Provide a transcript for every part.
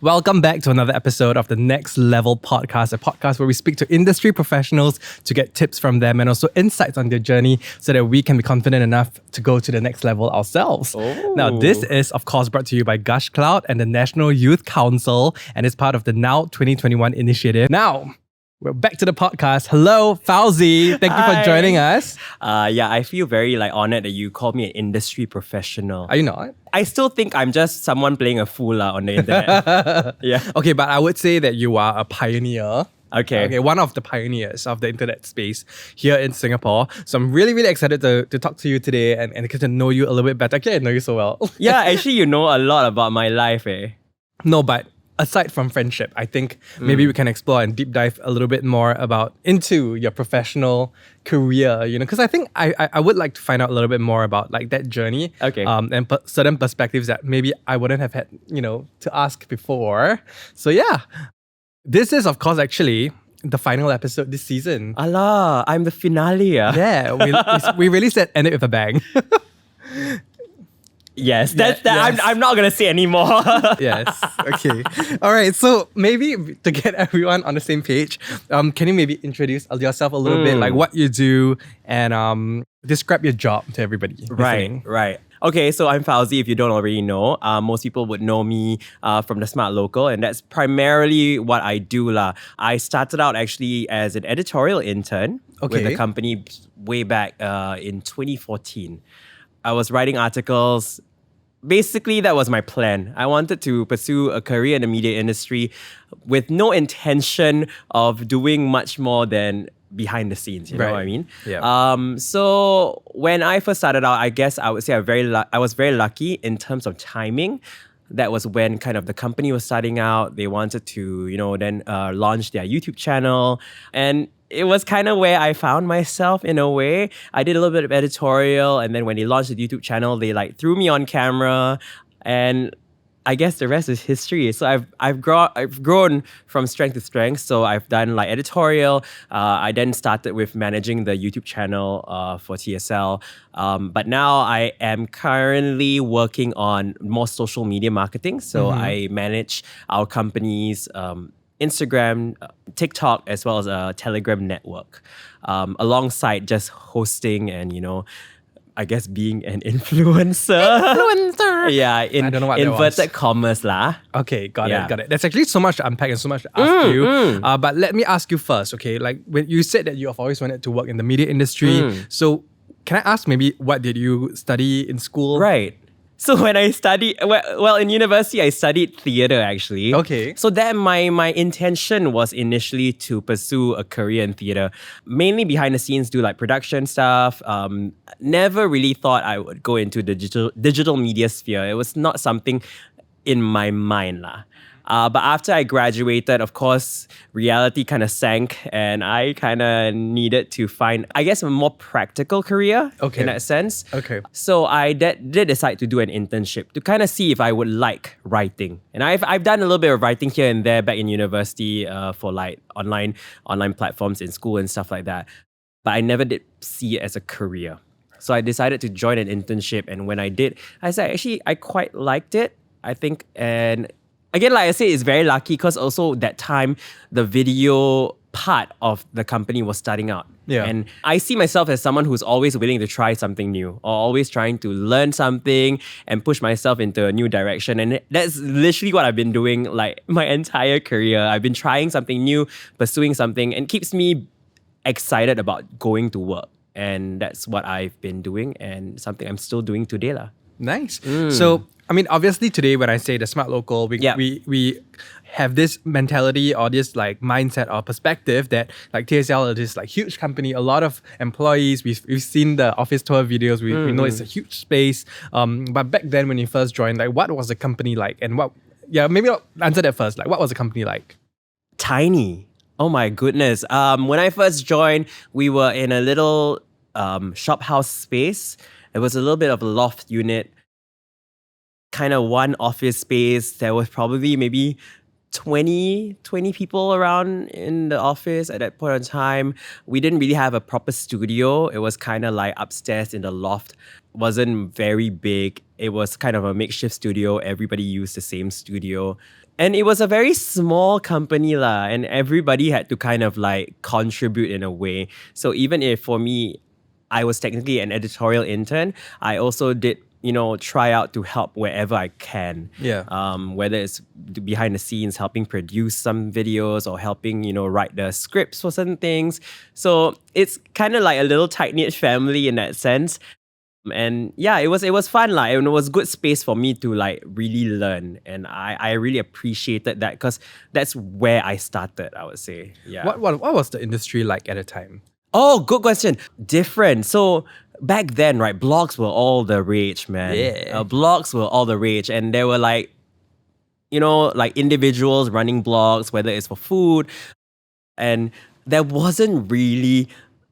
Welcome back to another episode of the Next Level Podcast, a podcast where we speak to industry professionals to get tips from them and also insights on their journey so that we can be confident enough to go to the next level ourselves. Now, this is, of course, brought to you by Gush Cloud and the National Youth Council and is part of the Now 2021 initiative. Now, we're back to the podcast. Hello, Fauzi. Thank you for joining us. I feel very honored that you called me an industry professional. Are you not? I still think I'm just someone playing a fool on the internet. Yeah. Okay, but I would say that you are a pioneer. Okay, one of the pioneers of the internet space here in Singapore. So I'm really, really excited to talk to you today and get to know you a little bit better. Okay, I know you so well. Yeah, actually, you know a lot about my life, eh? No, but aside from friendship, I think maybe we can explore and deep dive a little bit more into your professional career, because I think I would like to find out a little bit more about that journey. Okay. And certain perspectives that maybe I wouldn't have had, to ask before. So yeah, this is of course actually the final episode this season. Allah, I'm the finale. Yeah, we really said end it with a bang. Yes, that's that. Yes. I'm not gonna say anymore. Yes. Okay. All right. So maybe to get everyone on the same page, can you maybe introduce yourself a little bit, like what you do, and describe your job to everybody listening. Right. Okay, so I'm Fauzi, if you don't already know. Most people would know me from the Smart Local, and that's primarily what I do. I started out actually as an editorial intern with the company way back in 2014. I was writing articles. Basically, that was my plan. I wanted to pursue a career in the media industry with no intention of doing much more than behind the scenes, you know what I mean? Yeah. So when I first started out, I guess I would say I was very lucky in terms of timing. That was when kind of the company was starting out. They wanted to, then launch their YouTube channel. And it was kind of where I found myself in a way. I did a little bit of editorial, and then when they launched the YouTube channel, they threw me on camera, and I guess the rest is history. So I've grown from strength to strength. So I've done editorial. I then started with managing the YouTube channel for TSL. But now I am currently working on more social media marketing. So I manage our company's Instagram, TikTok, as well as a Telegram network, alongside just hosting and, I guess being an influencer. Yeah, I don't know what inverted commas lah. Okay, got it. There's actually so much to unpack and so much to ask you. But let me ask you first, okay? When you said that you have always wanted to work in the media industry, so can I ask maybe what did you study in school? Right. So when I studied, in university, I studied theatre actually. Okay. So that my intention was initially to pursue a career in theatre, mainly behind the scenes, do production stuff. Never really thought I would go into the digital media sphere. It was not something in my mind lah. But after I graduated, of course, reality kind of sank and I kind of needed to find, I guess, a more practical career in that sense. Okay. So I did decide to do an internship to kind of see if I would like writing. And I've done a little bit of writing here and there back in university for online platforms in school and stuff like that. But I never did see it as a career. So I decided to join an internship. And when I did, I said, actually, I quite liked it, I think. And again, like I said, it's very lucky because also that time, the video part of the company was starting out. Yeah. And I see myself as someone who's always willing to try something new or always trying to learn something and push myself into a new direction. And that's literally what I've been doing my entire career. I've been trying something new, pursuing something, and keeps me excited about going to work. And that's what I've been doing and something I'm still doing today lah. Nice. So, I mean, obviously today when I say the Smart Local, we have this mentality or this mindset or perspective that TSL is this huge company, a lot of employees. We've seen the office tour videos. We know it's a huge space. But back then when you first joined, what was the company like? And maybe I'll answer that first. What was the company like? Tiny. Oh my goodness. When I first joined, we were in a little shop house space. It was a little bit of a loft unit, kind of one office space. There was probably maybe 20 people around in the office at that point in time. We didn't really have a proper studio. It was kind of upstairs in the loft. Wasn't very big. It was kind of a makeshift studio. Everybody used the same studio. And it was a very small company lah, and everybody had to kind of like contribute in a way. So even if for me, I was technically an editorial intern, I also did, try out to help wherever I can. Yeah. Whether it's behind the scenes, helping produce some videos or helping, write the scripts for certain things. So it's kind of like a little tight-knit family in that sense. And yeah, it was fun lah, and it was good space for me to like really learn, and I really appreciated that because that's where I started, I would say. Yeah. What was the industry like at the time? Oh, good question. Different. So back then, right, blogs were all the rage, man. Yeah. Blogs were all the rage, and there were like, like individuals running blogs, whether it's for food, and there wasn't really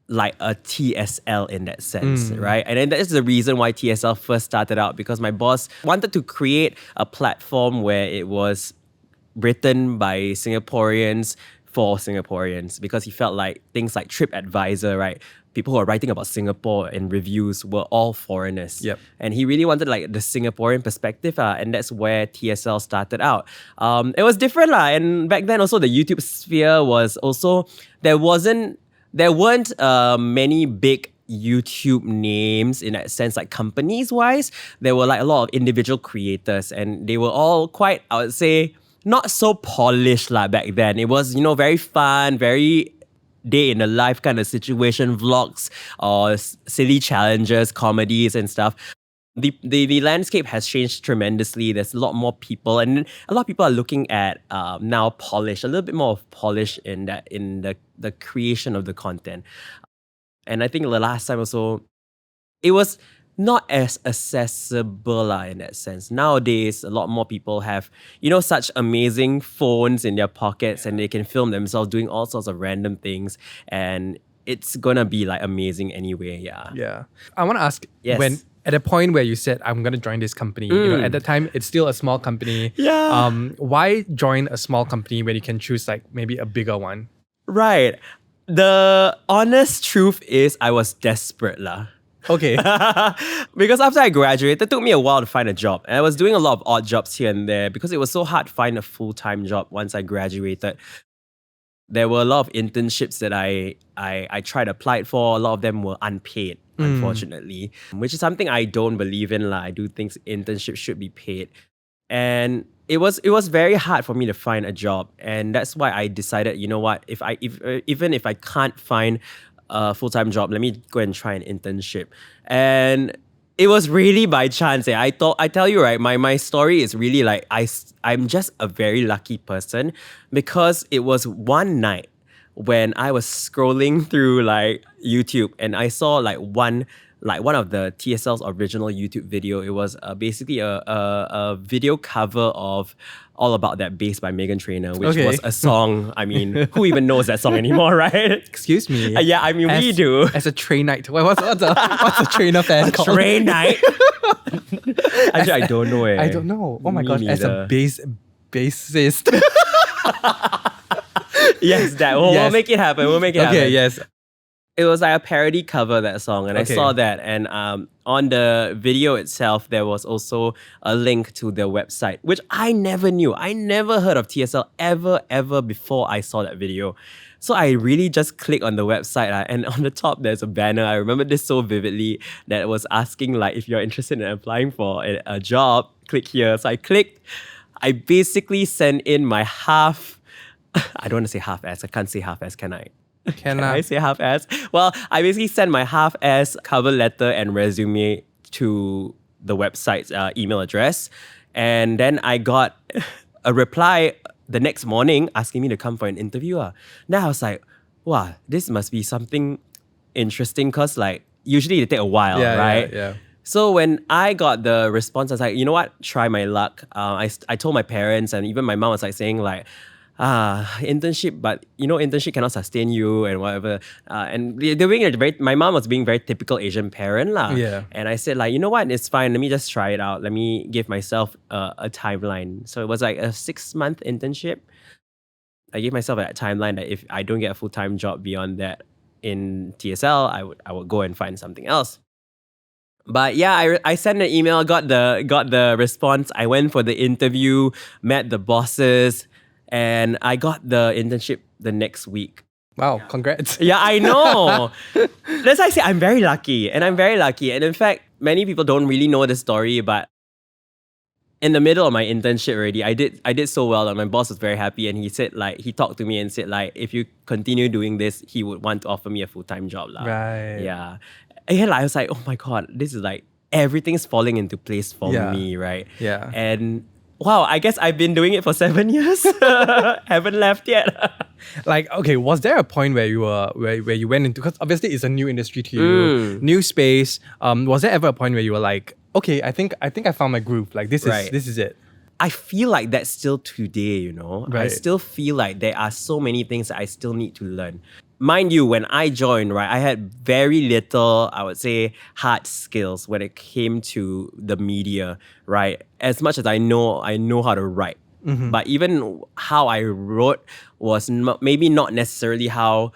like a TSL in that sense, right? And then that's the reason why TSL first started out, because my boss wanted to create a platform where it was written by Singaporeans for Singaporeans, because he felt like things like TripAdvisor, right? People who are writing about Singapore in reviews were all foreigners. Yep. And he really wanted like the Singaporean perspective, and that's where TSL started out. It was different lah, and back then also the YouTube sphere was also, there weren't many big YouTube names in that sense, like companies wise. There were like a lot of individual creators, and they were all quite, I would say, not so polished lah back then. It was, very fun, very day in the life kind of situation, vlogs or silly challenges, comedies and stuff. The landscape has changed tremendously. There's a lot more people, and a lot of people are looking at now polish, a little bit more of polish in the creation of the content. And I think the last time also, it was not as accessible in that sense. Nowadays, a lot more people have, such amazing phones in their pockets, and they can film themselves doing all sorts of random things, and it's gonna be like amazing anyway. Yeah. I want to ask, Yes. when at the point where you said, I'm going to join this company, at the time, it's still a small company. Yeah. Why join a small company when you can choose like maybe a bigger one? Right. The honest truth is I was desperate lah. Okay. Because after I graduated, it took me a while to find a job. And I was doing a lot of odd jobs here and there because it was so hard to find a full-time job once I graduated. There were a lot of internships that I tried to apply for. A lot of them were unpaid, unfortunately, which is something I don't believe in. I do think internships should be paid. And it was very hard for me to find a job. And that's why I decided, you know what, even if I can't find a full-time job, let me go and try an internship. And it was really by chance. I tell you, right, my story is really like, I'm just a very lucky person, because it was one night when I was scrolling through like YouTube, and I saw like one of the TSL's original YouTube video. It was basically a video cover of All About That Bass by Meghan Trainor, which was a song. I mean, who even knows that song anymore, right? Excuse me. Yeah, I mean, we do. As a train night. What's a trainer fan called? Train night? Actually, I don't know I don't know. Oh my Me gosh, as a bassist. Yes, we'll make it happen. We'll make it happen. Okay, yes. It was like a parody cover, that song, and I Okay. saw that. And on the video itself, there was also a link to their website, which I never knew. I never heard of TSL ever before I saw that video. So I really just clicked on the website, and on the top there's a banner. I remember this so vividly, that was asking like, if you're interested in applying for a job, click here. So I clicked. I basically sent in my I don't want to say half-ass. I can't say half-ass, can I? Can I say half-ass? Well, I basically sent my half-ass cover letter and resume to the website's email address. And then I got a reply the next morning asking me to come for an interview. Now I was like, wow, this must be something interesting, because like usually they take a while, right? Yeah. So when I got the response, I was like, you know what? Try my luck. I told my parents, and even my mom was like saying like, internship, but internship cannot sustain you and whatever. And they're being my mom was being very typical Asian parent lah. Yeah. And I said like, you know what? It's fine. Let me just try it out. Let me give myself a timeline. So it was like a 6-month internship. I gave myself that timeline that if I don't get a full-time job beyond that in TSL, I would go and find something else. But yeah, I sent an email, got the response. I went for the interview, met the bosses, and I got the internship the next week. Wow, congrats. Yeah, I know. That's why I say I'm very lucky. And I'm very lucky. And in fact, many people don't really know the story, but in the middle of my internship already, I did so well and my boss was very happy, and he said he talked to me and said if you continue doing this, he would want to offer me a full-time job. Right. Yeah. And I was like, oh my God, this is everything's falling into place for me, right? Yeah. And wow, I guess I've been doing it for 7 years. Haven't left yet. Okay, was there a point where you were where you went into, because obviously it's a new industry to you, new space. Was there ever a point where you were like, okay, I think I found my groove. This is it. I feel like that's still today, you know. Right. I still feel like there are so many things that I still need to learn. Mind you, when I joined, right, I had very little, I would say, hard skills when it came to the media, right? As much as I know how to write. But even how I wrote was maybe not necessarily how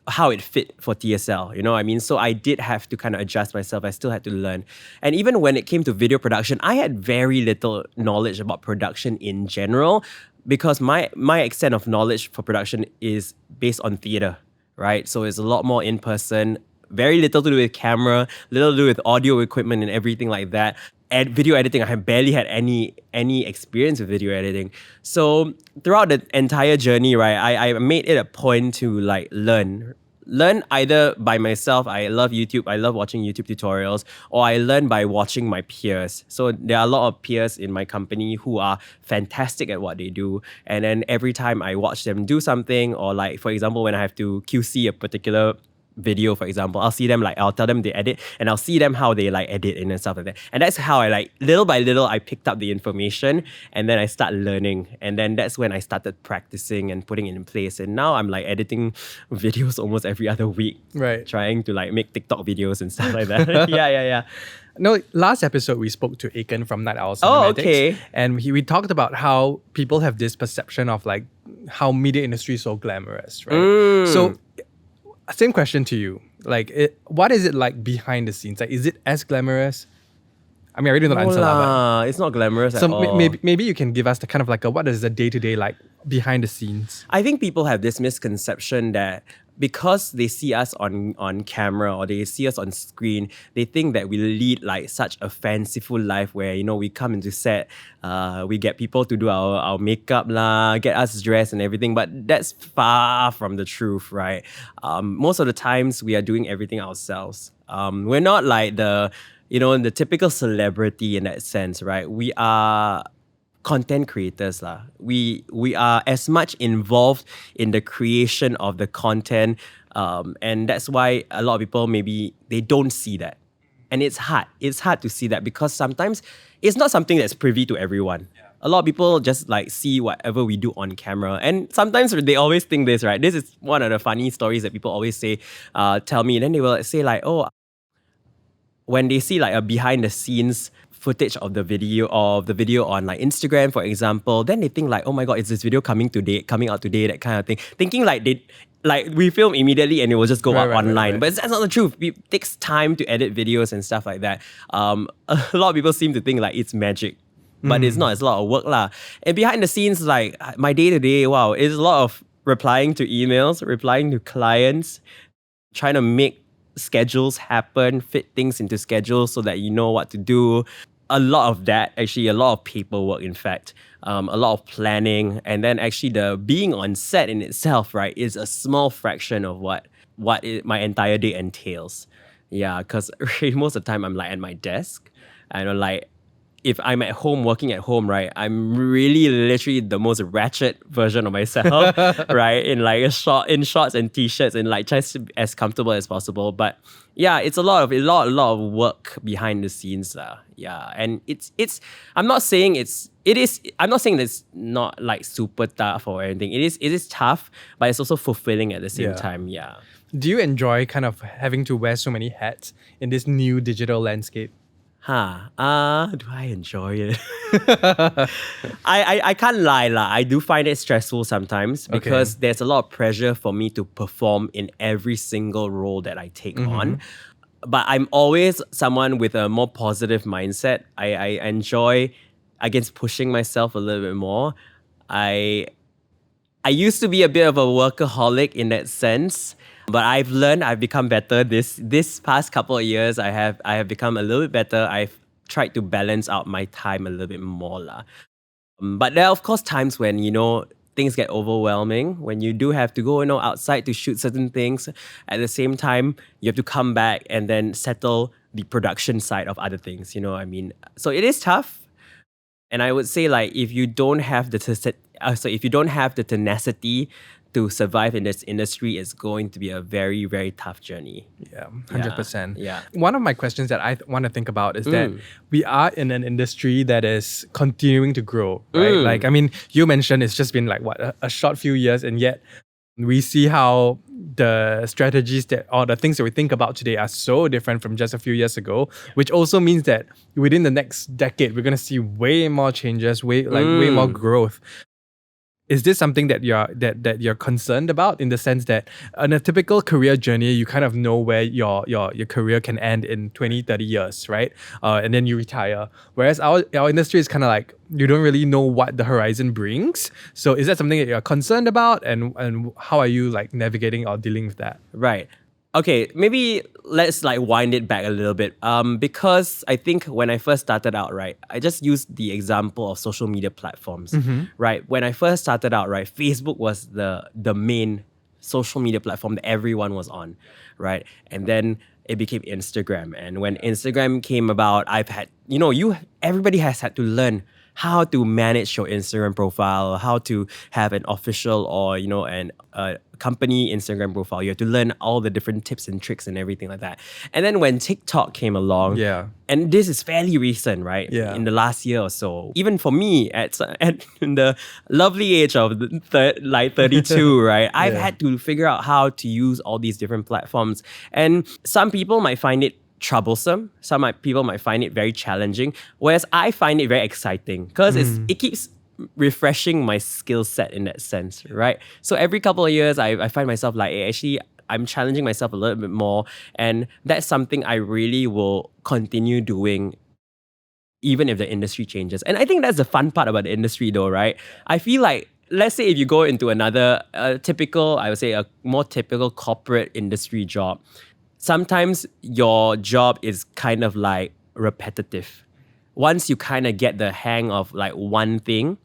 it fit for TSL, you know what I mean? So I did have to kind of adjust myself. I still had to learn. And even when it came to video production, I had very little knowledge about production in general, because my extent of knowledge for production is based on theater, right? So it's a lot more in person, very little to do with camera, little to do with audio equipment and everything like that. And video editing, I have barely had any experience with video editing. So throughout the entire journey, right, I made it a point to learn either by myself. I love YouTube. I love watching YouTube tutorials, or I learn by watching my peers. So there are a lot of peers in my company who are fantastic at what they do. And then every time I watch them do something, or for example, when I have to QC a particular video, for example, I'll see them I'll tell them they edit, and I'll see them how they edit and stuff like that. And that's how I little by little I picked up the information, and then I start learning, and then that's when I started practicing and putting it in place. And now I'm editing videos almost every other week, Right. trying to make TikTok videos and stuff like that. yeah. No, last episode we spoke to Aiken from Night Owl Oh, Cinematics, okay. and we talked about how people have this perception of how media industry is so glamorous, right? So same question to you. What is it like behind the scenes? Is it as glamorous? I mean, I really don't answer that. It's not glamorous So at all. maybe you can give us the kind of what is the day-to-day behind the scenes? I think people have this misconception that because they see us on camera or they see us on screen, they think that we lead such a fanciful life where, we come into set, we get people to do our makeup get us dressed and everything. But that's far from the truth, right? Most of the times we are doing everything ourselves. We're not the typical celebrity in that sense, right? We are content creators. We are as much involved in the creation of the content, and that's why a lot of people maybe they don't see that. And it's hard to see that, because sometimes it's not something that's privy to everyone. A lot of people just see whatever we do on camera, and sometimes they always think this, right? This is one of the funny stories that people always say, tell me, and then they will say when they see a behind the scenes footage of the video on Instagram, for example, then they think oh my God, is this video coming out today, that kind of thing. Thinking we film immediately and it will just go up online. Right. But that's not the truth. It takes time to edit videos and stuff like that. A lot of people seem to think it's magic. But it's not, it's a lot of work. And behind the scenes, my day-to-day, wow, it's a lot of replying to emails, replying to clients, trying to make schedules happen, fit things into schedules so that you know what to do. A lot of that, actually, a lot of paperwork, in fact, a lot of planning, and then actually the being on set in itself, right, is a small fraction of what my entire day entails. Yeah, because most of the time I'm at my desk, and if I'm at home, working at home, right, I'm really literally the most ratchet version of myself, right? In shorts and t-shirts, and just as comfortable as possible. But yeah, it's a lot of work behind the scenes, yeah. And I'm not saying it's not super tough or anything. It is tough, but it's also fulfilling at the same time. Yeah. Do you enjoy kind of having to wear so many hats in this new digital landscape? Do I enjoy it? I can't lie I do find it stressful sometimes, because there's a lot of pressure for me to perform in every single role that I take on. but I'm always someone with a more positive mindset. I enjoy, I guess, pushing myself a little bit more. I used to be a bit of a workaholic in that sense, but I've become better this past couple of years. I have become a little bit better. I've tried to balance out my time a little bit more lah. But there are of course times when things get overwhelming, when you do have to go outside to shoot certain things. At the same time, you have to come back and then settle the production side of other things. You know what I mean? So it is tough. And I would say like if you don't have the tenacity to survive in this industry, it's going to be a very, very tough journey. Yeah, 100%. Yeah. One of my questions that I want to think about is that we are in an industry that is continuing to grow, right? Like, I mean, you mentioned it's just been like a short few years, and yet we see how the strategies or the things that we think about today are so different from just a few years ago, which also means that within the next decade, we're going to see way more changes, way more growth. Is this something that you're concerned about, in the sense that in a typical career journey, you kind of know where your career can end in 20, 30 years, right? And then you retire. Whereas our industry is kind of like, you don't really know what the horizon brings. So is that something that you're concerned about? And how are you like navigating or dealing with that? Right. Okay, maybe let's like wind it back a little bit. Because I think when I first started out, right, I just used the example of social media platforms, right? When I first started out, right, Facebook was the main social media platform that everyone was on, right? And then it became Instagram. And when Instagram came about, I've had, everybody has had to learn how to manage your Instagram profile, how to have an official or, a company Instagram profile. You have to learn all the different tips and tricks and everything like that. And then when TikTok came along, and this is fairly recent, right? Yeah. In the last year or so, even for me in the lovely age of 32, right? I've had to figure out how to use all these different platforms. And some people might find it troublesome. People might find it very challenging, whereas I find it very exciting because it keeps refreshing my skill set in that sense, right? So every couple of years, I find myself like, actually, I'm challenging myself a little bit more, and that's something I really will continue doing even if the industry changes. And I think that's the fun part about the industry though, right? I feel like, let's say if you go into another typical, I would say a more typical corporate industry job, sometimes your job is kind of like repetitive. Once you kind of get the hang of like one thing,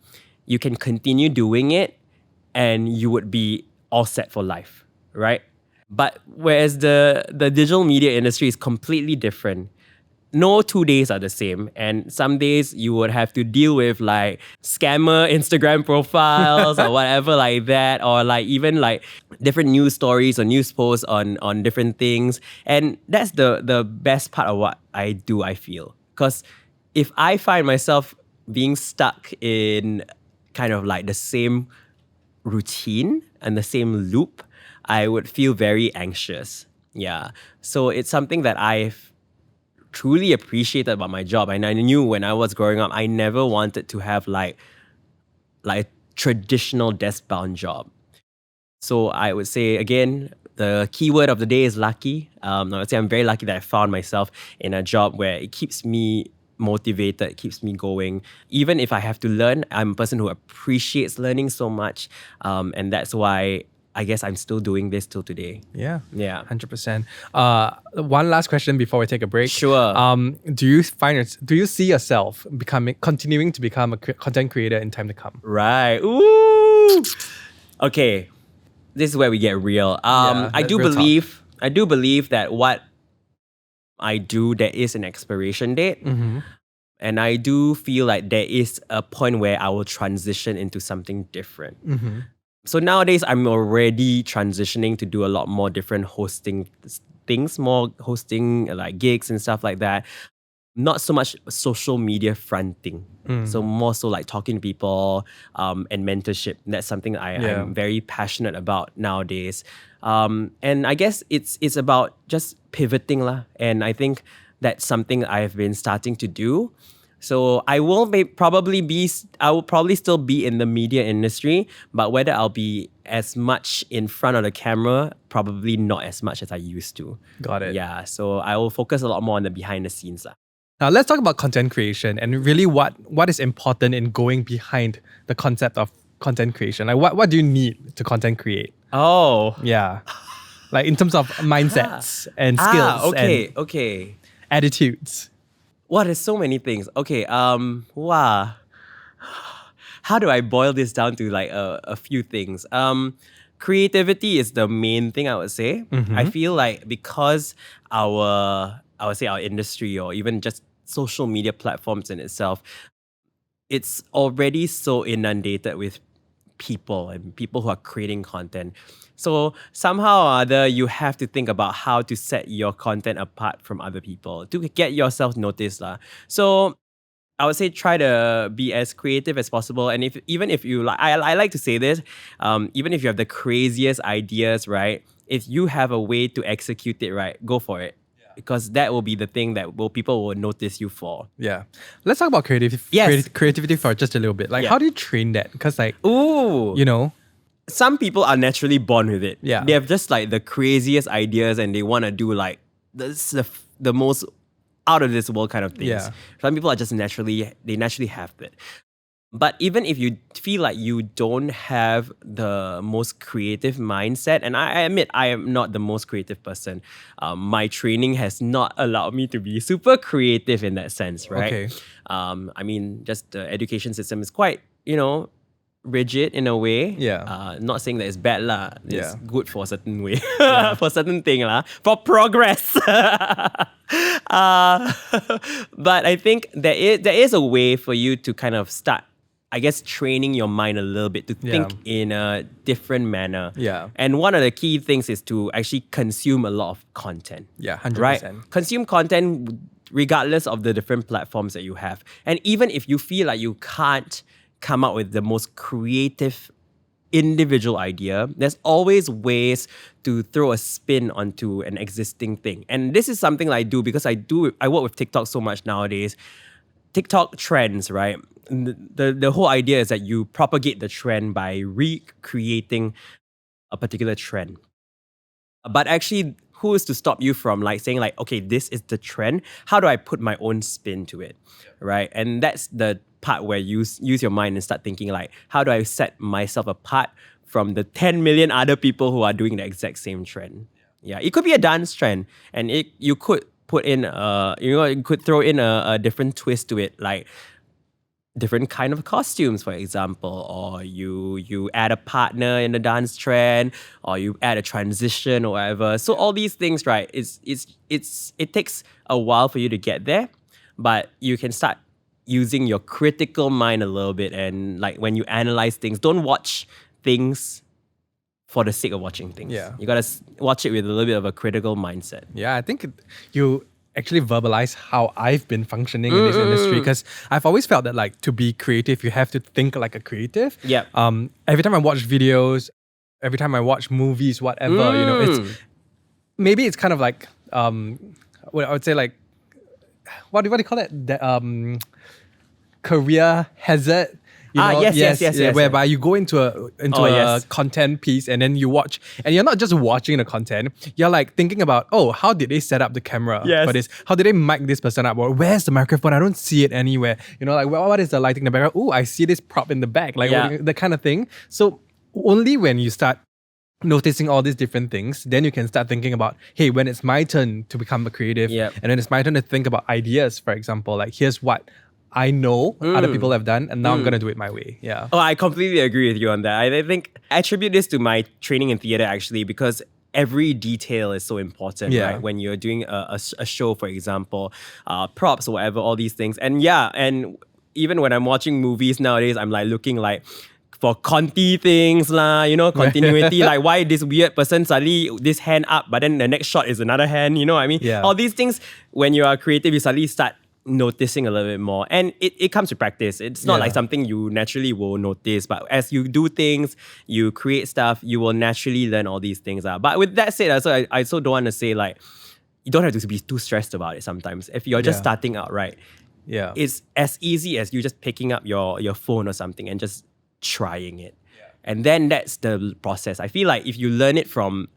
you can continue doing it and you would be all set for life, right? But whereas the digital media industry is completely different. No 2 days are the same. And some days you would have to deal with like scammer Instagram profiles or whatever like that, or like even like different news stories or news posts on different things. And that's the best part of what I do, I feel. Because if I find myself being stuck in kind of like the same routine and the same loop, I would feel very anxious. Yeah. So it's something that I've truly appreciated about my job. And I knew when I was growing up, I never wanted to have like a traditional desk-bound job. So I would say, again, the keyword of the day is lucky. I would say I'm very lucky that I found myself in a job where it keeps me motivated, keeps me going. Even if I have to learn, I'm a person who appreciates learning so much. And that's why I guess I'm still doing this till today. Yeah. Yeah. 100%. One last question before we take a break. Sure. Do you see yourself continuing to become a content creator in time to come? Right. Ooh. Okay. This is where we get real. I do believe that what I do, there is an expiration date. And I do feel like there is a point where I will transition into something different. So nowadays, I'm already transitioning to do a lot more different hosting things, more hosting like gigs and stuff like that. Not so much social media fronting. So more so like talking to people and mentorship. That's something I'm very passionate about nowadays. And I guess it's about just pivoting lah. And I think that's something I've been starting to do. So I will probably still be in the media industry, but whether I'll be as much in front of the camera, probably not as much as I used to. Got it. Yeah, so I will focus a lot more on the behind the scenes lah. Now let's talk about content creation and really what is important in going behind the concept of content creation. Like what do you need to content create? Oh. Yeah. Like in terms of mindsets and skills and okay. attitudes. Wow, there's so many things. Okay, wow. How do I boil this down to like a few things? Creativity is the main thing I would say. I feel like because our industry or even just social media platforms in itself, it's already so inundated with people and people who are creating content. So somehow or other, you have to think about how to set your content apart from other people to get yourself noticed lah. So I would say try to be as creative as possible. And even if you like, I like to say this, even if you have the craziest ideas, right? If you have a way to execute it right, go for it. Because that will be the thing that people will notice you for. Yeah. Let's talk about creativity for just a little bit. Like, how do you train that? Because you know, some people are naturally born with it. Yeah. They have just like the craziest ideas and they want to do like the most out of this world kind of things. Yeah. Some people are just naturally have it. But even if you feel like you don't have the most creative mindset, and I admit I am not the most creative person, my training has not allowed me to be super creative in that sense, right? Okay. I mean, just the education system is quite, rigid in a way. Yeah. Not saying that it's bad lah. It's good for a certain way. For a certain thing lah. For progress. But I think there is a way for you to kind of start, I guess, training your mind a little bit to think in a different manner. Yeah. And one of the key things is to actually consume a lot of content. Yeah, 100%. Right? Consume content regardless of the different platforms that you have. And even if you feel like you can't come up with the most creative individual idea, there's always ways to throw a spin onto an existing thing. And this is something that I do because I work with TikTok so much nowadays. TikTok trends, right? The whole idea is that you propagate the trend by recreating a particular trend. But actually, who is to stop you from like saying like, okay, this is the trend. How do I put my own spin to it, right? And that's the part where you use your mind and start thinking like, how do I set myself apart from the 10 million other people who are doing the exact same trend? Yeah, it could be a dance trend, and you could put in you could throw in a different twist to it, like different kind of costumes, for example, or you add a partner in the dance trend, or you add a transition or whatever. So all these things, right? It takes a while for you to get there, but you can start using your critical mind a little bit, and like when you analyze things, don't watch things for the sake of watching things. Yeah. You gotta watch it with a little bit of a critical mindset. Yeah, I think you actually verbalize how I've been functioning in this industry, because I've always felt that like to be creative, you have to think like a creative. Yeah. Every time I watch videos, every time I watch movies, whatever, it's kind of like what I would say, like what do you call it? Career hazard. Yes. Whereby you go into a content piece and then you watch, and you're not just watching the content, you're like thinking about, oh, how did they set up the camera for this? How did they mic this person up? Or where's the microphone? I don't see it anywhere. Like what is the lighting in the background? Oh, I see this prop in the back, like that kind of thing. So only when you start noticing all these different things, then you can start thinking about, hey, when it's my turn to become a creative, and then it's my turn to think about ideas, for example, like here's what I know other people have done, and now I'm going to do it my way. Yeah. Oh, I completely agree with you on that. I think I attribute this to my training in theatre actually, because every detail is so important, right? When you're doing a show, for example, props or whatever, all these things. And and even when I'm watching movies nowadays, I'm like looking like for Conti things lah, continuity, like why this weird person suddenly this hand up, but then the next shot is another hand, you know what I mean? Yeah. All these things, when you are creative, you suddenly start noticing a little bit more, and it comes with practice. It's not like something you naturally will notice, but as you do things, you create stuff, you will naturally learn all these things. But with that said, I also don't want to say like you don't have to be too stressed about it sometimes. If you're just starting out, right, Yeah. is as easy as you just picking up your phone or something and just trying it. And then that's the process. I feel like if you learn it from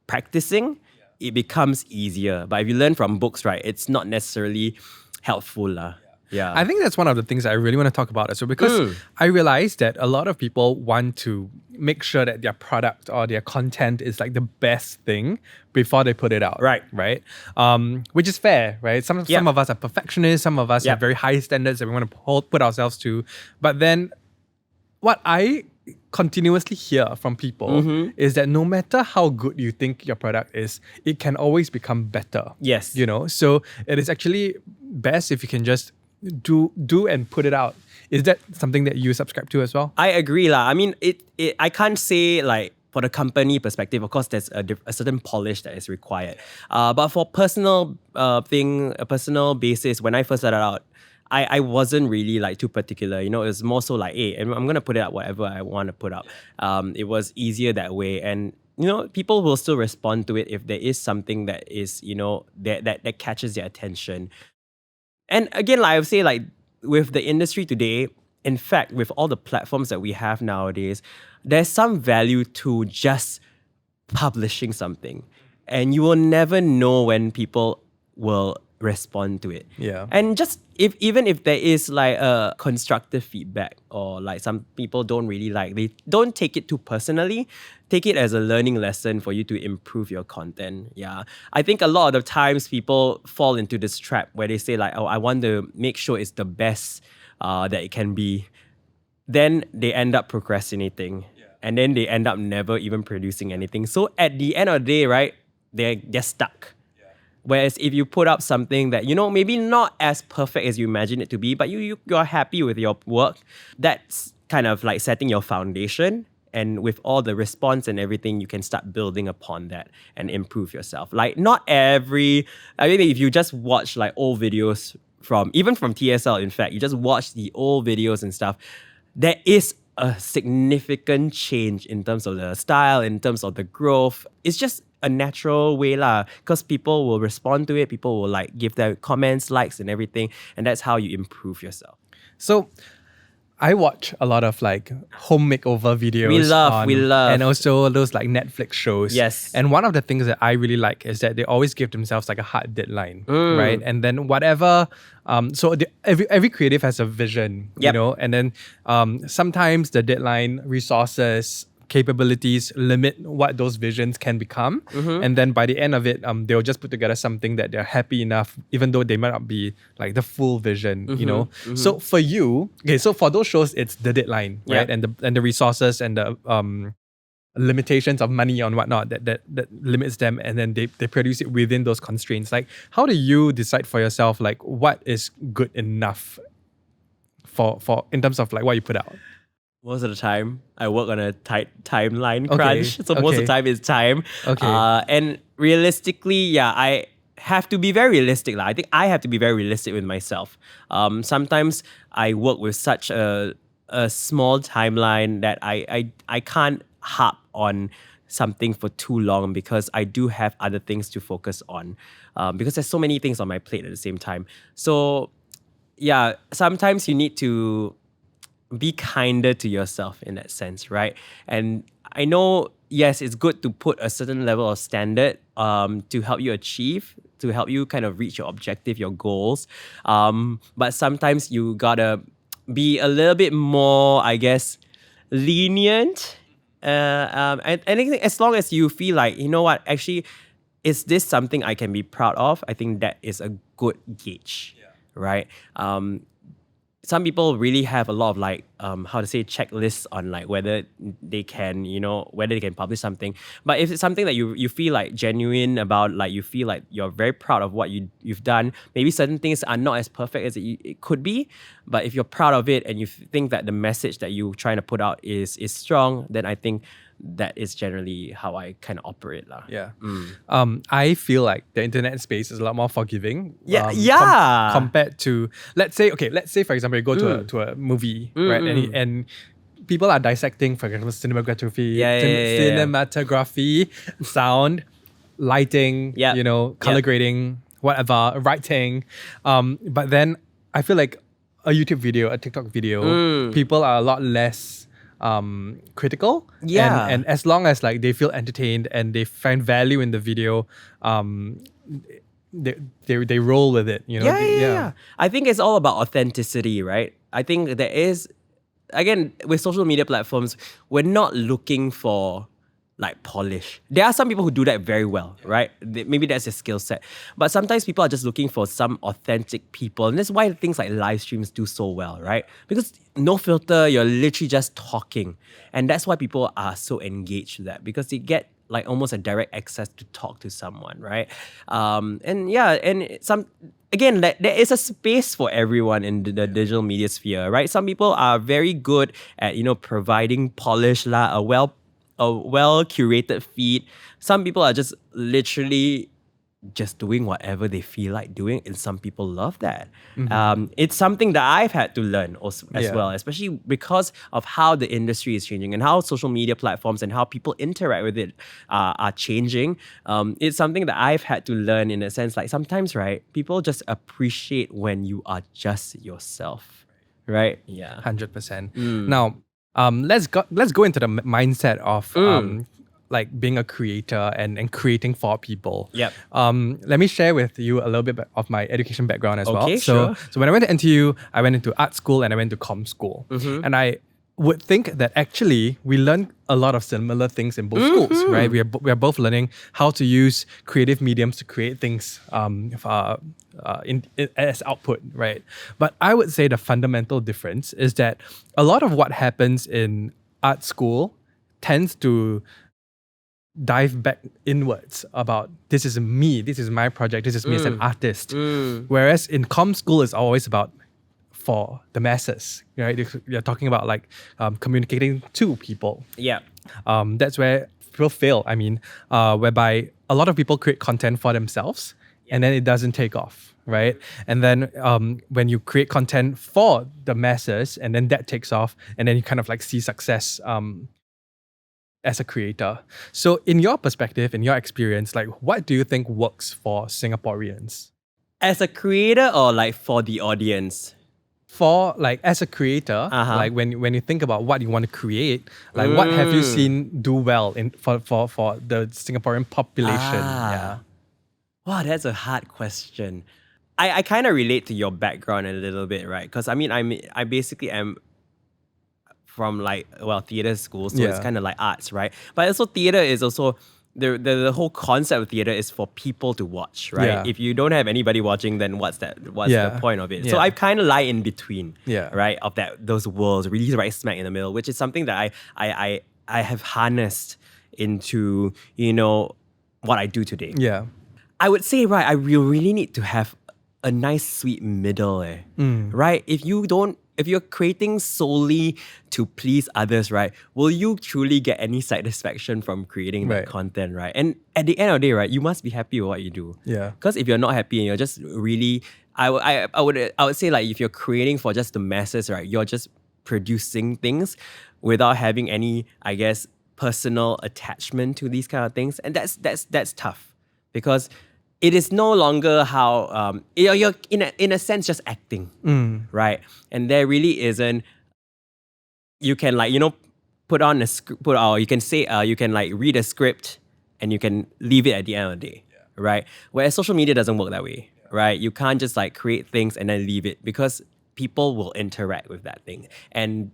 practicing, it becomes easier. But if you learn from books, right, it's not necessarily helpful. Yeah. I think that's one of the things I really want to talk about as well, because I realized that a lot of people want to make sure that their product or their content is like the best thing before they put it out. Right. Which is fair, right? Some of us are perfectionists, some of us have very high standards that we want to put ourselves to. But then what I continuously hear from people is that no matter how good you think your product is, it can always become better. Yes. You know, so it is actually best if you can just do and put it out. Is that something that you subscribe to as well? I agree lah. I mean, I can't say like for the company perspective, of course, there's a certain polish that is required. But for personal personal basis, when I first started out, I wasn't really like too particular. You know, it was more so like, hey, I'm gonna put it out whatever I want to put out. It was easier that way, and you know, people will still respond to it if there is something that is, you know, that catches their attention. And again, like I would say, like with the industry today, in fact, with all the platforms that we have nowadays, there's some value to just publishing something. And you will never know when people will respond to it. Yeah. And just even if there is like a constructive feedback, or like some people don't really like, they don't take it too personally, take it as a learning lesson for you to improve your content. Yeah. I think a lot of the times people fall into this trap where they say like, oh, I want to make sure it's the best that it can be. Then they end up procrastinating. Yeah. And then they end up never even producing anything. So at the end of the day, right, they're stuck. Whereas if you put up something that, you know, maybe not as perfect as you imagine it to be, but you're happy with your work, that's kind of like setting your foundation. And with all the response and everything, you can start building upon that and improve yourself. Like I mean, if you just watch like old videos even from TSL, in fact, you just watch the old videos and stuff, there is a significant change in terms of the style, in terms of the growth. It's just a natural way lah, because people will respond to it, people will like give their comments, likes and everything, and that's how you improve yourself. So I watch a lot of like home makeover videos. We love. And also those like Netflix shows. Yes. And one of the things that I really like is that they always give themselves like a hard deadline, right? And then whatever, every creative has a vision, you know, and then sometimes the deadline, resources, capabilities limit what those visions can become. And then by the end of it, they'll just put together something that they're happy enough, even though they might not be like the full vision, you know? So for you, so for those shows, it's the deadline, right? And the resources and the limitations of money and whatnot that limits them, and then they produce it within those constraints. Like, how do you decide for yourself, like what is good enough for in terms of like what you put out? Most of the time, I work on a tight timeline crunch. So most of the time, it's time. And realistically, I have to be very realistic. I think I have to be very realistic with myself. Sometimes I work with such a small timeline that I can't harp on something for too long, because I do have other things to focus on. Because there's so many things on my plate at the same time. So sometimes you need to be kinder to yourself in that sense, right? And I know, yes, it's good to put a certain level of standard to help you achieve, to help you kind of reach your objective, your goals. But sometimes you gotta be a little bit more, I guess, lenient. And anything, as long as you feel like, you know what, actually, is this something I can be proud of? I think that is a good gauge, right? Some people really have a lot of like, checklists on like whether they can, whether they can publish something. But if it's something that you feel like genuine about, like you feel like you're very proud of what you've done, maybe certain things are not as perfect as it could be. But if you're proud of it and you think that the message that you're trying to put out is strong, then I think that is generally how I kind of operate. Yeah. I feel like the internet space is a lot more forgiving. Compared to, let's say for example, you go to a movie, right? And people are dissecting, for example, cinematography, sound, lighting, color grading, whatever, writing. But then I feel like a YouTube video, a TikTok video, people are a lot less critical. Yeah. And as long as like they feel entertained and they find value in the video, they roll with it. You know. Yeah. I think it's all about authenticity, right? I think there is, again, with social media platforms, we're not looking for like polish. There are some people who do that very well, right? Maybe that's a skill set. But sometimes people are just looking for some authentic people. And that's why things like live streams do so well, right? Because no filter, you're literally just talking. And that's why people are so engaged with that, because they get like almost a direct access to talk to someone, right? Again, there is a space for everyone in the digital media sphere, right? Some people are very good at, providing polish, a well curated feed. Some people are just literally just doing whatever they feel like doing, and some people love that. It's something that I've had to learn as well, especially because of how the industry is changing and how social media platforms and how people interact with it are changing. It's something that I've had to learn in a sense, like sometimes, right, people just appreciate when you are just yourself, right? Yeah. 100%. Now, let's go into the mindset of like being a creator and creating for people. Yep. Let me share with you a little bit of my education background as well. Okay, So sure. when I went to NTU, I went into art school and I went to comm school. And I would think that actually we learn a lot of similar things in both schools, right? We are both learning how to use creative mediums to create things as output, right? But I would say the fundamental difference is that a lot of what happens in art school tends to dive back inwards about this is me, this is my project, this is me as an artist. Whereas in comm school, it's always about for the masses, right? You're talking about like communicating to people. Yeah. That's where people fail. I mean, whereby a lot of people create content for themselves and then it doesn't take off, right? And then when you create content for the masses and then that takes off and then you kind of like see success as a creator. So in your perspective, in your experience, like what do you think works for Singaporeans? As a creator or like for the audience? For like as a creator, like when you think about what you want to create, like what have you seen do well for the Singaporean population? Yeah. Wow, that's a hard question. I kind of relate to your background a little bit, right? Because I mean, I basically am from like, theater school, so it's kind of like arts, right? But also theater is also, the whole concept of theater is for people to watch, right? Yeah. If you don't have anybody watching, then what's the point of it? So I kind of lie in between, right? Of those worlds, really right smack in the middle, which is something that I have harnessed into, what I do today. Yeah. I would say, right, I really need to have a nice sweet middle, right? If you're creating solely to please others, right, will you truly get any satisfaction from creating that content, right? And at the end of the day, right, you must be happy with what you do. Yeah. Because if you're not happy and you're just really, I would say like if you're creating for just the masses, right, you're just producing things without having any, I guess, personal attachment to these kind of things, and that's tough because it is no longer how you're in a sense just acting, right? And there really isn't. You can like put on a script, you can say you can like read a script and you can leave it at the end of the day, right? Whereas social media doesn't work that way, right? You can't just like create things and then leave it because people will interact with that thing, and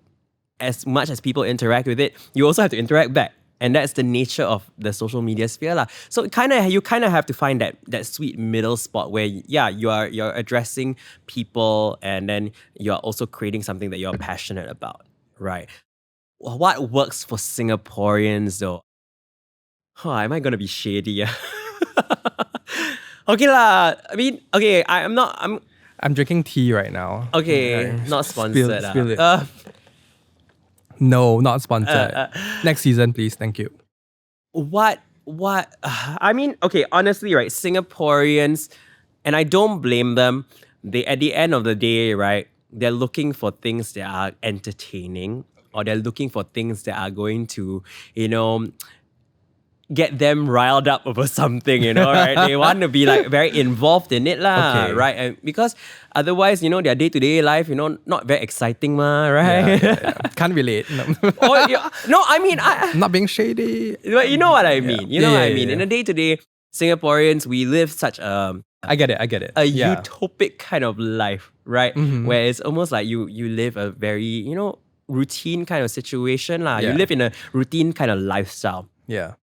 as much as people interact with it, you also have to interact back. And that's the nature of the social media sphere. So you kind of have to find that sweet middle spot where you're addressing people and then you're also creating something that you're passionate about, right? What works for Singaporeans though? Am I gonna be shady? Okay lah. I mean, okay, I'm drinking tea right now. Okay, not sponsored. Spill it. No, not sponsored. Next season, please. Thank you. What? I mean, okay, honestly, right, Singaporeans, and I don't blame them, they, at the end of the day, right, they're looking for things that are entertaining, or they're looking for things that are going to, get them riled up over something, right? They want to be like very involved in it, Okay. right? And because otherwise, their day-to-day life, not very exciting, right? Yeah. Can't relate. No. No, I mean, I'm not being shady. but you know what I mean. You know what I mean. Yeah. In the day-to-day, Singaporeans, we live such a I get it. utopic kind of life, right? Where it's almost like you live a very, routine kind of situation. Yeah. You live in a routine kind of lifestyle. Yeah.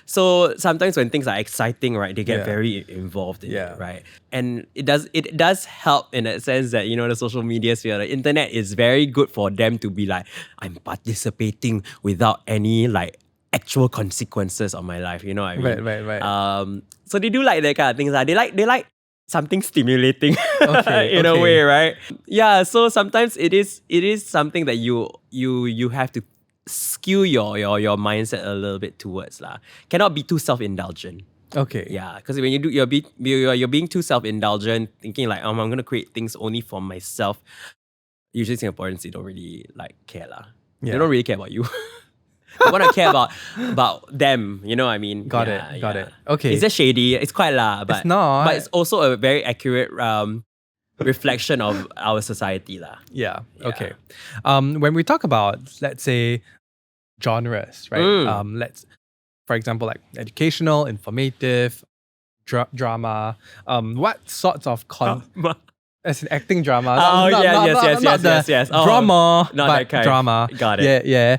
So sometimes when things are exciting, right, they get Yeah. very involved in Yeah. it, right? And it does help in that sense that, the social media sphere, the internet is very good for them to be like, I'm participating without any like actual consequences on my life, you know what I mean? Right. So they do like that kind of things. They like something stimulating Okay, in a okay. way, right? Yeah, so sometimes it is something that you have to skew your mindset a little bit towards lah. Cannot be too self-indulgent. Okay. Yeah, because when you do you're being too self-indulgent, thinking like, I'm gonna create things only for myself. Usually Singaporeans, they don't really like care lah. Yeah. They don't really care about you. They want to care about them. You know what I mean? Got it. Okay. It's just shady. It's quite lah, but It's not. But it's also a very accurate reflection of our society lah. Yeah. Okay. When we talk about, let's say, genres, right? For example, like educational, informative, drama. What sorts of as in acting drama? Yes. Drama, not but that kind. drama. Got it. Yeah.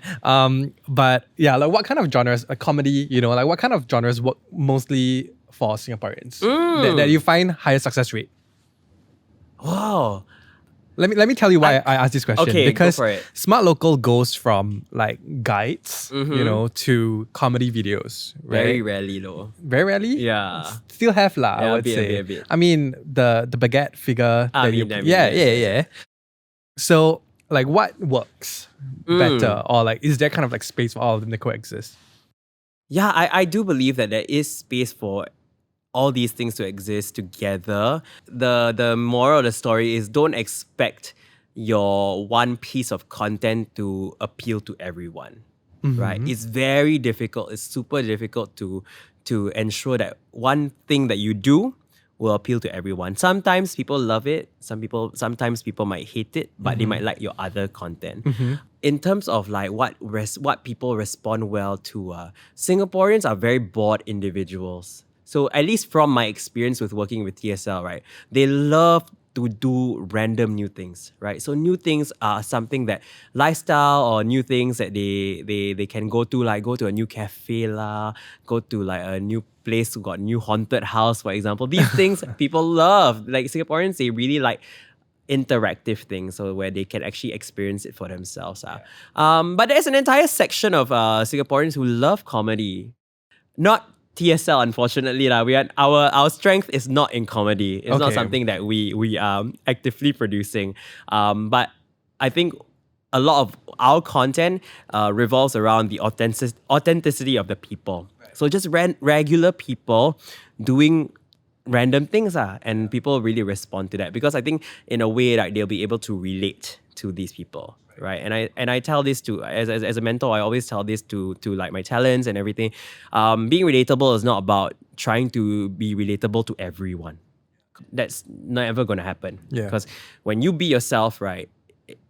But yeah, like what kind of genres? A comedy, like what kind of genres work mostly for Singaporeans that you find higher success rate? Wow. Let me tell you why I asked this question. Okay, because go for it. Smart Local goes from like guides, to comedy videos. Right? Very rarely though. Very rarely? Yeah. Still have lah, I Yeah, would say. a bit. I mean, the baguette figure. Yes. So, like, what works better? Or like, is there kind of like space for all of them to coexist? Yeah, I do believe that there is space for all these things to exist together. The moral of the story is, don't expect your one piece of content to appeal to everyone. Right? It's very difficult. It's super difficult to ensure that one thing that you do will appeal to everyone. Sometimes people love it. Sometimes people might hate it, but they might like your other content. In terms of like what people respond well to, Singaporeans are very bored individuals. So at least from my experience with working with TSL, right, they love to do random new things, right? So new things are something that lifestyle or new things that they can go to, like go to a new cafe lah, go to like a new place who got new haunted house, for example. These things people love. Like Singaporeans, they really like interactive things, so where they can actually experience it for themselves. But there's an entire section of Singaporeans who love comedy. Not TSL, unfortunately. Our strength is not in comedy. It's not something that we are actively producing. But I think a lot of our content revolves around the authenticity of the people. So just regular people doing random things, and people really respond to that, because I think in a way like they'll be able to relate to these people. Right, and I tell this to as a mentor, I always tell this to like my talents and everything. Being relatable is not about trying to be relatable to everyone. That's never gonna happen. Yeah. Because when you be yourself, right,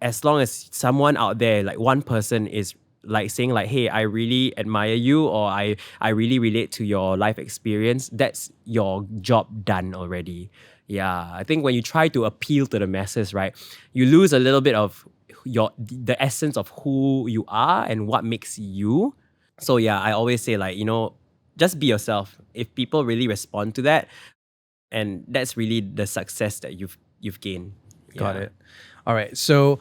as long as someone out there, like one person, is like saying like, hey, I really admire you, or I really relate to your life experience, that's your job done already. Yeah, I think when you try to appeal to the masses, right, you lose a little bit of the essence of who you are and what makes you. So yeah, I always say like, just be yourself. If people really respond to that, and that's really the success that you've gained. Yeah. Got it. All right. So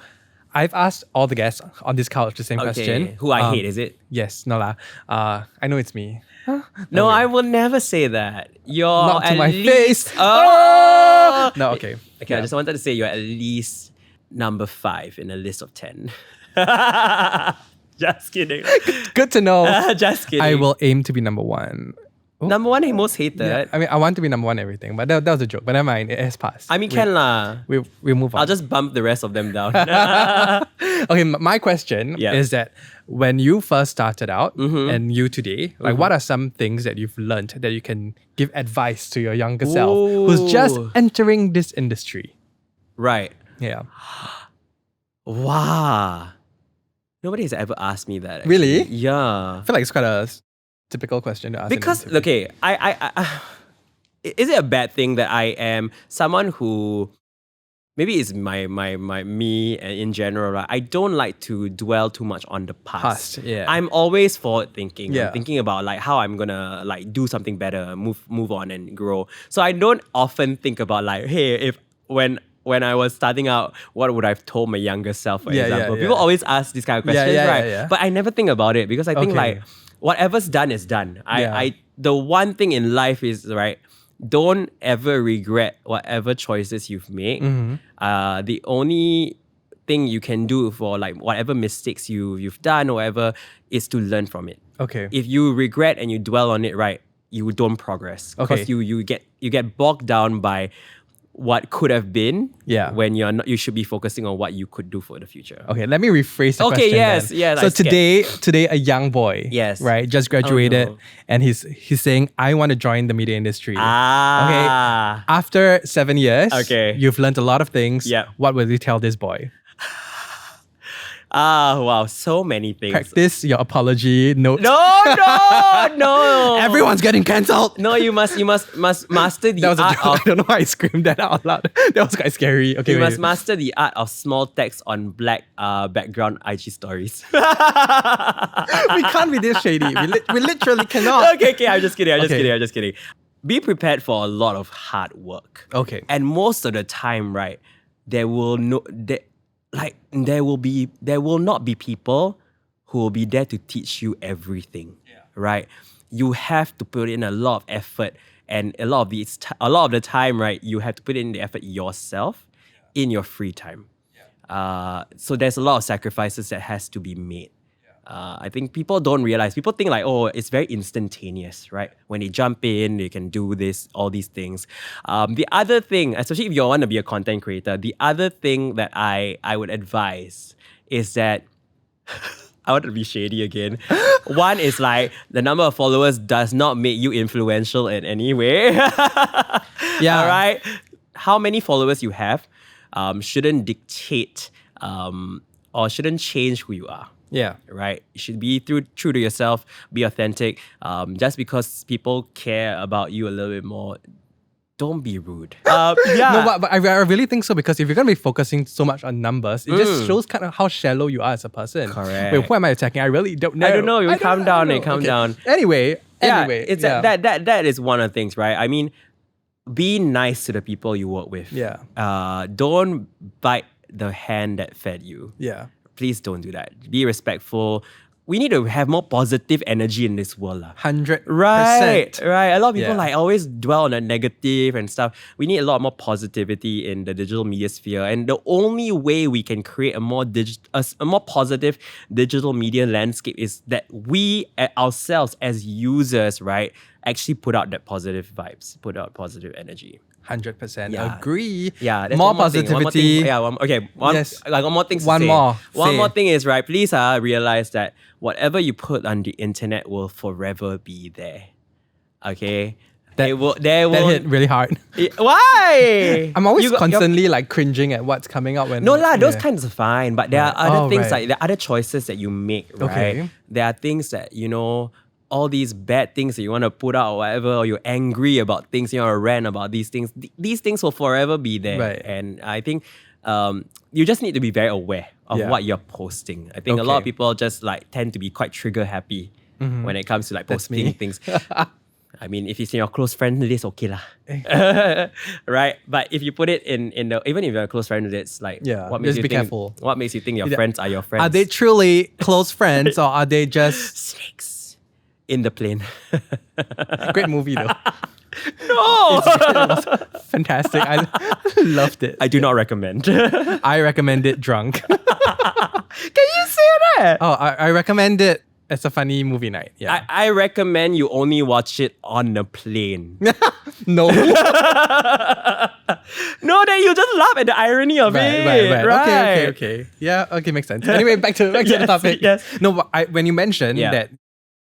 I've asked all the guests on this couch the same question. Who I hate, is it? Yes, no lah. I know it's me. No, I will never say that. You're Not to at my least, face. Oh! No, okay. Okay, Yeah. I just wanted to say you're at least number 5 in a list of 10. Just kidding. Good to know. Just kidding. I will aim to be number 1. Number 1 most hated. Yeah, I mean, I want to be number 1 everything, but that was a joke. But never mind, it has passed. I mean, can lah. We move on. I'll just bump the rest of them down. Okay, my question Yeah. is that when you first started out and you today, like Mm-hmm. what are some things that you've learned that you can give advice to your younger self who's just entering this industry? Right. Yeah. Wow. Nobody has ever asked me that. Really? Actually. Yeah. I feel like it's quite a typical question to ask. Because in an interview. okay, I is it a bad thing that I am someone who maybe it's my me and in general, right? I don't like to dwell too much on the past. Yeah. I'm always forward thinking. Yeah. I'm thinking about like how I'm gonna like do something better, move on and grow. So I don't often think about like, hey, if when I was starting out, what would I have told my younger self, for example? yeah. People always ask these kind of questions, right? Yeah. But I never think about it because I think Okay. like whatever's done is done. Yeah. I the one thing in life is, right, don't ever regret whatever choices you've made. The only thing you can do for like whatever mistakes you've done or whatever is to learn from it. Okay. If you regret and you dwell on it, right, you don't progress. Okay. Because you get bogged down by what could have been. Yeah. When you're not, you should be focusing on what you could do for the future. Okay, let me rephrase the Okay, question. yes, then. yes, So I scared. today, a young boy, Yes. right, just graduated, no. and he's saying, "I want to join the media industry." Ah. After 7 years, Okay. you've learned a lot of things. Yep. What will you tell this boy? Ah, wow, so many things. Practice your apology note. No. Everyone's getting cancelled. No, you must master the That was a art joke. of I don't know why I screamed that out loud. That was quite scary. Okay, you wait. must master the art of small text on black background IG stories. We can't be this shady. We literally cannot. Okay, I'm just kidding. I'm Okay. just kidding. Be prepared for a lot of hard work. Okay. And most of the time, right, there will not be people who will be there to teach you everything. Right? You have to put in a lot of effort, and a lot of the time, right, you have to put in the effort yourself in your free time. So there's a lot of sacrifices that has to be made. I think people don't realize. People think like, oh, it's very instantaneous, right? When they jump in, they can do this, all these things. The other thing, especially if you want to be a content creator, the other thing that I would advise is that I want to be shady again. One is like the number of followers does not make you influential in any way. Yeah. All right. How many followers you have shouldn't dictate or shouldn't change who you are. Yeah. Right? You should be true to yourself, be authentic. Just because people care about you a little bit more, don't be rude. Yeah. No, but I really think so, because if you're going to be focusing so much on numbers, it just shows kind of how shallow you are as a person. Correct. Wait, who am I attacking? I really don't know. I don't know. You calm down and calm Okay. down. Anyway, It's that is one of the things, right? I mean, be nice to the people you work with. Yeah. Don't bite the hand that fed you. Yeah. Please don't do that. Be respectful. We need to have more positive energy in this world. 100%. Right. A lot of people Yeah. like always dwell on the negative and stuff. We need a lot more positivity in the digital media sphere. And the only way we can create a more positive digital media landscape is that we ourselves as users, right, actually put out that positive vibes, put out positive energy. 100%. Yeah. Agree. Yeah, there's more one more thing, positivity. Yes. One more thing to One say. more. One Say. more thing is, right, please realize that whatever you put on the internet will forever be there. Okay? That will hit really hard. Why? I'm always You got- constantly like cringing at what's coming up when... No lah, those yeah. kinds are fine. But there are other Oh, things right. like there are other choices that you make, right? Okay. There are things that, all these bad things that you want to put out or whatever, or you're angry about things, you want to rant about these things. These things will forever be there. Right. And I think you just need to be very aware of Yeah. what you're posting. I think a lot of Okay. people just like tend to be quite trigger happy when it comes to like That's posting me. things. I mean, if it's in your close friend list, okay lah. Right? But if you put it in the, even if you're a close friend list, like, Yeah, what makes just you be think, careful. What makes you think your Yeah. friends are your friends? Are they truly close friends, or are they just... snakes in the plane? Great movie though. No! Fantastic. I loved it. I do not recommend. I recommend it drunk. Can you say that? Oh, I recommend it it's a funny movie night. Yeah. I recommend you only watch it on the plane. No. No, that you just laugh at the irony of it. Right. Okay. Yeah, okay, makes sense. Anyway, back to the topic. Yes. No, but when you mentioned Yeah. that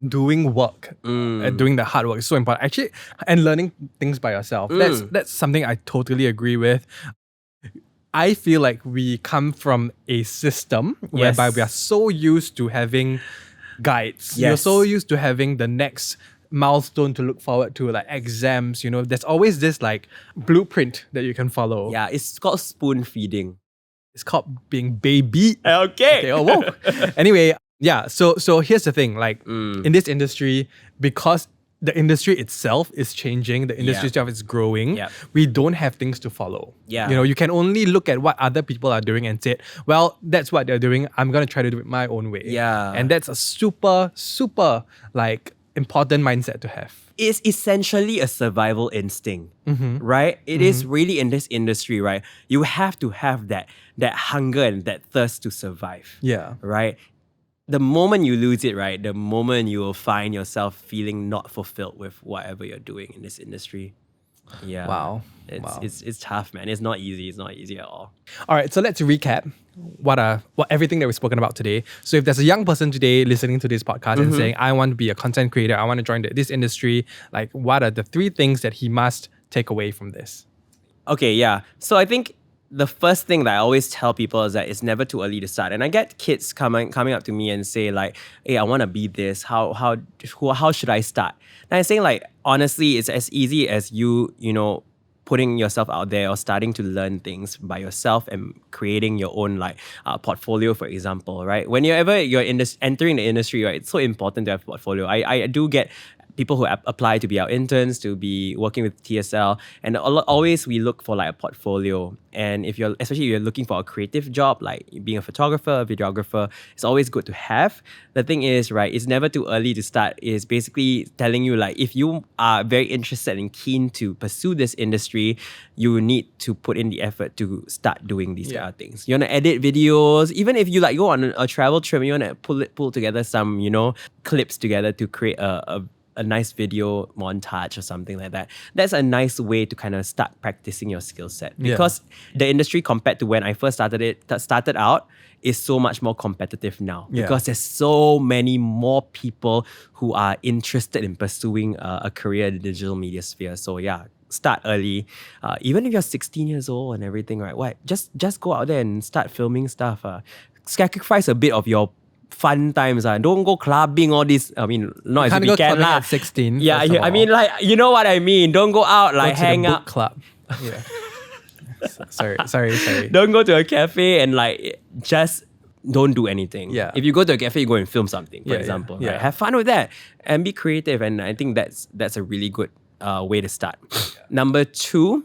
doing work, doing the hard work is so important. Actually, and learning things by yourself. That's something I totally agree with. I feel like we come from a system whereby we are so used to having guides. You're Yes. so used to having the next milestone to look forward to, like exams. There's always this like blueprint that you can follow. Yeah, it's called spoon feeding. It's called being baby. Okay. Oh, whoa. Anyway, yeah. So here's the thing. Like in this industry, because the industry itself is changing, the industry itself is growing. Yeah. We don't have things to follow. Yeah. You can only look at what other people are doing and say, well, that's what they're doing. I'm gonna try to do it my own way. Yeah. And that's a super, super like important mindset to have. It's essentially a survival instinct, right? It is really in this industry, right? You have to have that hunger and that thirst to survive. Yeah. Right? The moment you lose it, right? The moment you will find yourself feeling not fulfilled with whatever you're doing in this industry. Yeah. Wow. It's tough, man. It's not easy. It's not easy at all. All right, so let's recap what everything that we've spoken about today. So if there's a young person today listening to this podcast and saying, I want to be a content creator, I want to join this industry, like what are the 3 things that he must take away from this? Okay, yeah. So I think the first thing that I always tell people is that it's never too early to start. And I get kids coming up to me and say like, hey, I want to be this. How should I start? And I'm saying like, honestly, it's as easy as you putting yourself out there or starting to learn things by yourself and creating your own like portfolio, for example, right? Whenever you're entering the industry, right, it's so important to have a portfolio. I do get people who apply to be our interns, to be working with TSL, and always we look for like a portfolio. And especially if you're looking for a creative job, like being a photographer, a videographer, it's always good to have. The thing is, right, it's never too early to start. It's basically telling you like, if you are very interested and keen to pursue this industry, you need to put in the effort to start doing these kind of things. You want to edit videos, even if you like go on a travel trip, you want to pull together some, clips together to create a nice video montage or something like that. That's a nice way to kind of start practicing your skill set. Because the industry, compared to when I first started out, is so much more competitive now. Because there's so many more people who are interested in pursuing a career in the digital media sphere. So yeah, start early. Even if you're 16 years old and everything, right? What? Just go out there and start filming stuff. Sacrifice a bit of your fun times. Don't go clubbing, all this. I mean, not as if you can at 16. Yeah, I mean, like, you know what I mean. Don't go out, like, go to hang the book out. club. Yeah. sorry. Don't go to a cafe and like just don't do anything. Yeah. If you go to a cafe, you go and film something, for Yeah, example. yeah. Right? Have fun with that and be creative. And I think that's a really good way to start. Number 2,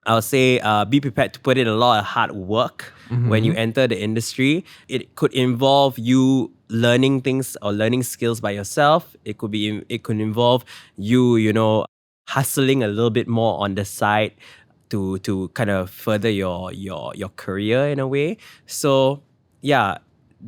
I'll say be prepared to put in a lot of hard work when you enter the industry. It could involve you learning things or learning skills by yourself. It could involve you, hustling a little bit more on the side to kind of further your career in a way. So yeah,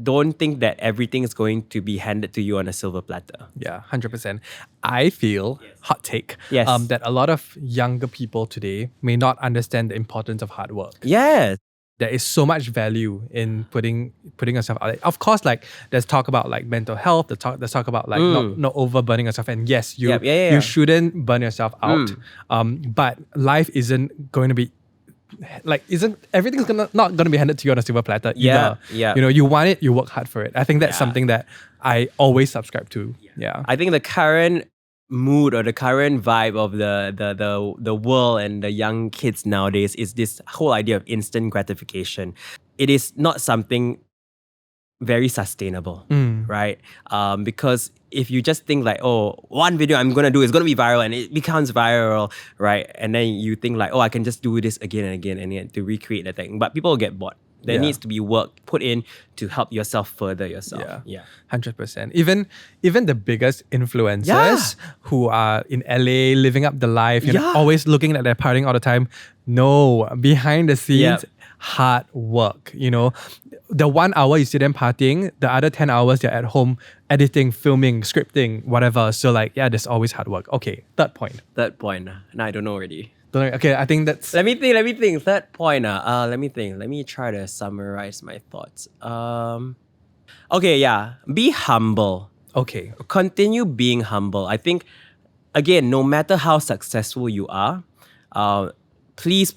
don't think that everything is going to be handed to you on a silver platter. Yeah, 100%. I feel, hot take, Yes. that a lot of younger people today may not understand the importance of hard work. Yes. There is so much value in putting yourself out there. Of course, like there's talk about like mental health, there's talk about like not overburning yourself. And yes, you shouldn't burn yourself out. But life isn't going to be like everything's not gonna be handed to you on a silver platter either. Yeah. You want it, you work hard for it. I think that's something that I always subscribe to. Yeah. I think the current mood or the current vibe of the world and the young kids nowadays is this whole idea of instant gratification. It is not something very sustainable, right? Because if you just think like, oh, one video I'm gonna do is gonna be viral and it becomes viral, right? And then you think like, oh, I can just do this again and again and again to recreate the thing. But people will get bored. There needs to be work put in to help yourself further yourself. Yeah. 100%. Even the biggest influencers who are in LA living up the life, always looking at their partying all the time. No, behind the scenes, hard work. the 1 hour you see them partying, the other 10 hours they're at home editing, filming, scripting, whatever. So like, yeah, there's always hard work. Okay, third point. Third point. No, I don't know already. Okay, I think that's... Let me think. Third point. Let me think. Let me try to summarize my thoughts. Okay, yeah. Be humble. Okay. Continue being humble. I think, again, no matter how successful you are, please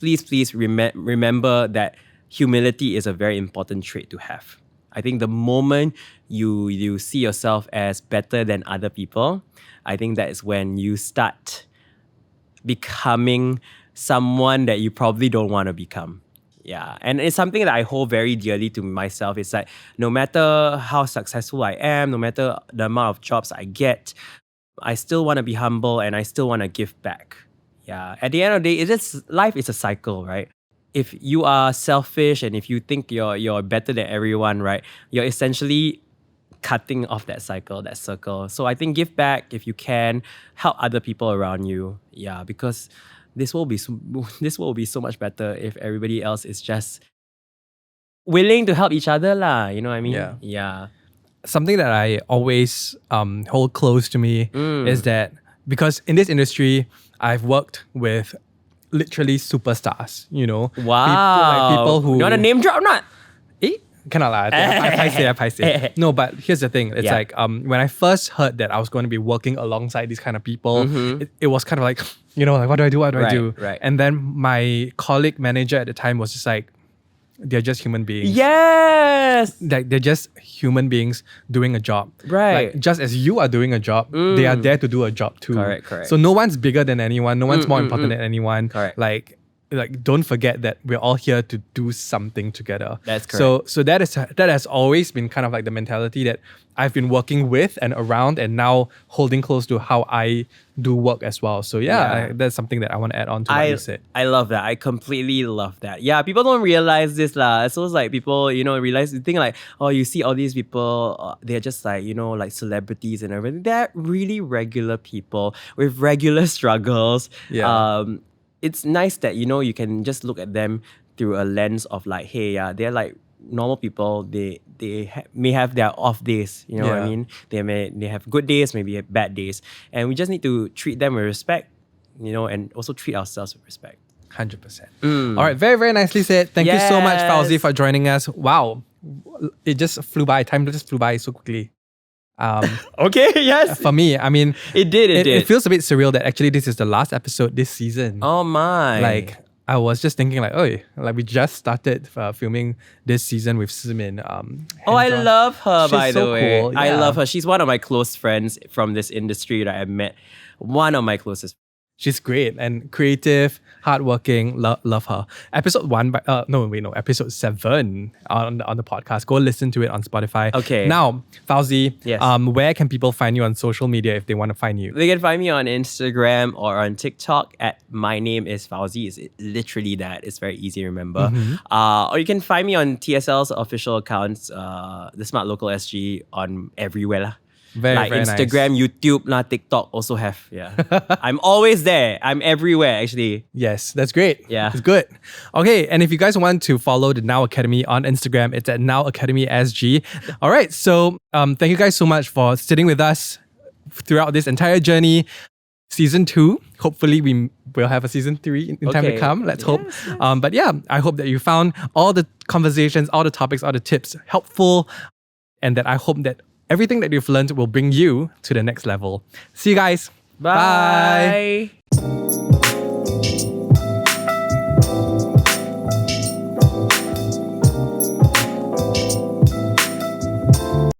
remember that humility is a very important trait to have. I think the moment you see yourself as better than other people, I think that is when you start becoming someone that you probably don't want to become. Yeah. And it's something that I hold very dearly to myself. It's like, no matter how successful I am, no matter the amount of jobs I get, I still want to be humble and I still want to give back. Yeah. At the end of the day, life is a cycle, right? If you are selfish and if you think you're better than everyone, right, you're essentially cutting off that cycle, that circle. So I think give back if you can, help other people around you. Yeah, because this will be so much better if everybody else is just willing to help each other lah. You know what I mean? Yeah. Something that I always hold close to me is that because in this industry, I've worked with literally superstars, you know? Wow. People who... You want to name drop or not? Cannot lie. I say. No, but here's the thing. It's like when I first heard that I was going to be working alongside these kind of people, it was kind of like, you know, like what do I do? What do I do? Right. And then my colleague manager at the time was just like, they're just human beings. Yes. Like they're just human beings doing a job. Right. Like, just as you are doing a job, they are there to do a job too. Correct. So no one's bigger than anyone. No one's more important than anyone. Correct. Like don't forget that we're all here to do something together. That's correct. So that has always been kind of like the mentality that I've been working with and around and now holding close to how I do work as well. So that's something that I want to add on to what you said. I love that. I completely love that. Yeah, people don't realize this lah. It's always like people, you know, realize, you think like, oh, you see all these people, they're just like, you know, like celebrities and everything. They're really regular people with regular struggles. Yeah. It's nice that, you know, you can just look at them through a lens of like, hey, they're like normal people. They may have their off days, you know what I mean? They have good days, maybe bad days. And we just need to treat them with respect, you know, and also treat ourselves with respect. 100%. All right, very, very nicely said. Thank you so much, Fauzi, for joining us. Wow. It just flew by. Time just flew by so quickly. Okay, yes. For me, I mean, it did. It feels a bit surreal that actually this is the last episode this season. Oh my! Like I was just thinking, like, oh, like we just started filming this season with Simin. I love her. She's by so the way, cool. I love her. She's one of my close friends from this industry that I met. One of my closest. She's great and creative, hardworking. Love her. Episode episode 7 on the podcast. Go listen to it on Spotify. Okay. Now, Fauzi, yes. Where can people find you on social media if they want to find you? They can find me on Instagram or on TikTok at my name is Fauzi. It's literally that. It's very easy to remember. Or you can find me on TSL's official accounts, the Smart Local SG, on everywhere lah. Very Instagram, nice. YouTube, TikTok also have. Yeah. I'm always there. I'm everywhere actually. Yes, that's great. Yeah. It's good. Okay, and if you guys want to follow the Now Academy on Instagram, it's at Now Academy SG. All right, so thank you guys so much for sitting with us throughout this entire journey. Season 2, hopefully we will have a season 3 in time to come. Let's hope. Yes. But yeah, I hope that you found all the conversations, all the topics, all the tips helpful, and that I hope that everything that you've learned will bring you to the next level. See you guys. Bye. Bye.